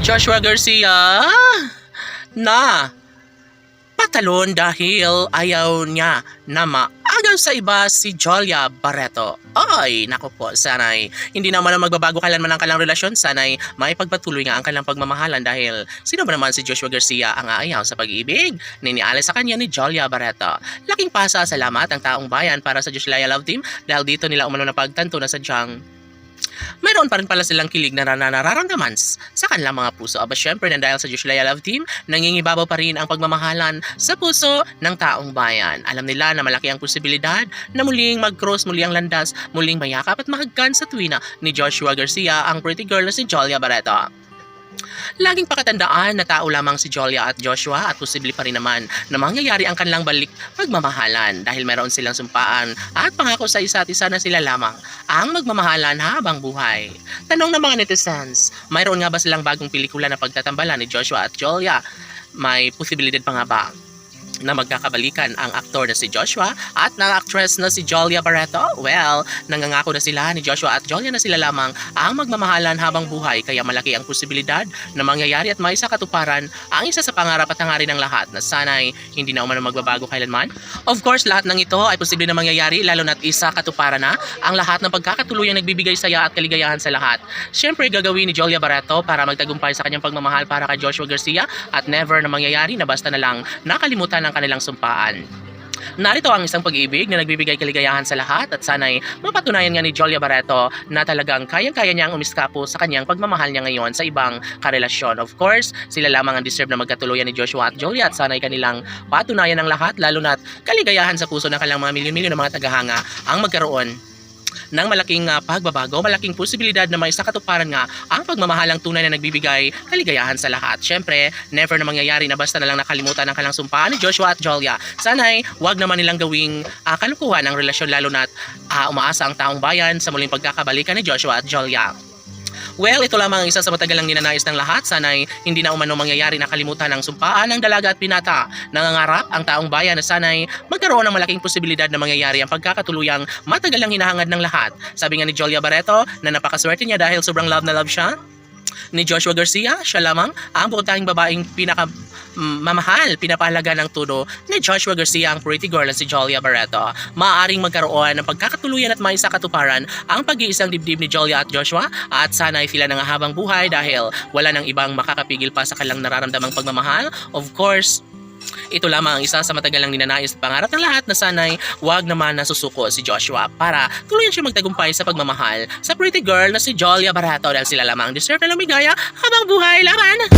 Joshua Garcia na patalon dahil ayaw niya na maagaw sa iba si Jolia Barreto. Ay, naku po, sana'y hindi naman ang magbabago kailanman ang kanilang relasyon. Sana'y may pagpatuloy nga ang kanilang pagmamahalan dahil sino ba naman si Joshua Garcia ang aayaw sa pag-ibig? Niniali sa kanya ni Jolia Barreto. Laking pasasalamat ang taong bayan para sa Joshua Love Team dahil dito nila umano na pagtanto na sadyang mayroon pa rin pala silang kilig na nararamdaman sa kanilang mga puso. Aba syempre na dahil sa Joshua Love Team, nangingibabaw pa rin ang pagmamahalan sa puso ng taong bayan. Alam nila na malaki ang posibilidad na muling mag-cross, muli ang landas, muling mayakap at mahagkan sa tuwina ni Joshua Garcia ang pretty girl na si Jolia Barreto. Laging pakatandaan na tao lamang si Jolia at Joshua at posible pa rin naman na mangyayari ang kanilang balik pagmamahalan dahil meron silang sumpaan at pangako sa isa't isa na sila lamang ang magmamahalan habang buhay. Tanong ng mga netizens, mayroon nga ba silang bagong pelikula na pagtatambalan ni Joshua at Jolia? May posibilidad pa nga ba na magkakabalikan ang aktor na si Joshua at ng actress na si Jolia Barreto? Well, nangangako na sila ni Joshua at Jolia na sila lamang ang magmamahalan habang buhay kaya malaki ang posibilidad na mangyayari at may sa katuparan ang isa sa pangarap at hangarin ng lahat na sana'y hindi na umano magbabago kailanman. Of course, lahat ng ito ay posible na mangyayari lalo na't isa katuparan na ang lahat ng pagkakatuluyang nagbibigay saya at kaligayahan sa lahat. Siyempre, gagawin ni Jolia Barreto para magtagumpay sa kanyang pagmamahal para kay Joshua Garcia at never na mangyayari na basta na lang nakalimutan ng kanilang sumpaan. Narito ang isang pag-ibig na nagbibigay kaligayahan sa lahat at sana'y mapatunayan nga ni Jolia Barreto na talagang kayang-kaya niyang umiskapo sa kanyang pagmamahal niya ngayon sa ibang karelasyon. Of course, sila lamang ang deserve na magkatuluyan ni Joshua at Jolia at sana'y kanilang patunayan ng lahat lalo na't kaligayahan sa puso ng kanilang mga milyon-milyon ng mga tagahanga ang magkaroon ng malaking pagbabago, malaking posibilidad na may sakatuparan nga ang pagmamahalang tunay na nagbibigay kaligayahan sa lahat. Siyempre, never na mangyayari na basta na lang nakalimutan ang kanilang sumpaan ni Joshua at Jolia. Sana'y wag naman nilang gawing kalukuhan ang relasyon lalo na't umaasa ang taong bayan sa muling pagkakabalikan ni Joshua at Jolia. Well, ito lamang ang isa sa matagalang ninanais ng lahat. Sana'y hindi na umano mangyayari na kalimutan ang sumpaan ng dalaga at pinata. Nangangarap ang taong bayan na sana'y magkaroon ng malaking posibilidad na mangyayari ang pagkakatuluyang matagalang hinahangad ng lahat. Sabi nga ni Jolia Barreto na napakaswerte niya dahil sobrang love na love siya ni Joshua Garcia. Siya lamang ang bukod-tanging babaeng mamahal, pinapahalaga ng todo ni Joshua Garcia ang pretty girl na si Jolia Barreto. Maaaring magkaroon ng pagkakatuluyan at may sakatuparan ang pag-iisang dibdib ni Jolia at Joshua at sana'y sila ng habang buhay dahil wala nang ibang makakapigil pa sa kanilang nararamdamang pagmamahal. Of course, ito lamang ang isa sa matagalang ninanais at pangarap ng lahat na sana'y wag naman nasusuko si Joshua para tuluyan siya magtagumpay sa pagmamahal sa pretty girl na si Jolia Barreto dahil sila lamang deserve na lumigaya habang buhay laban.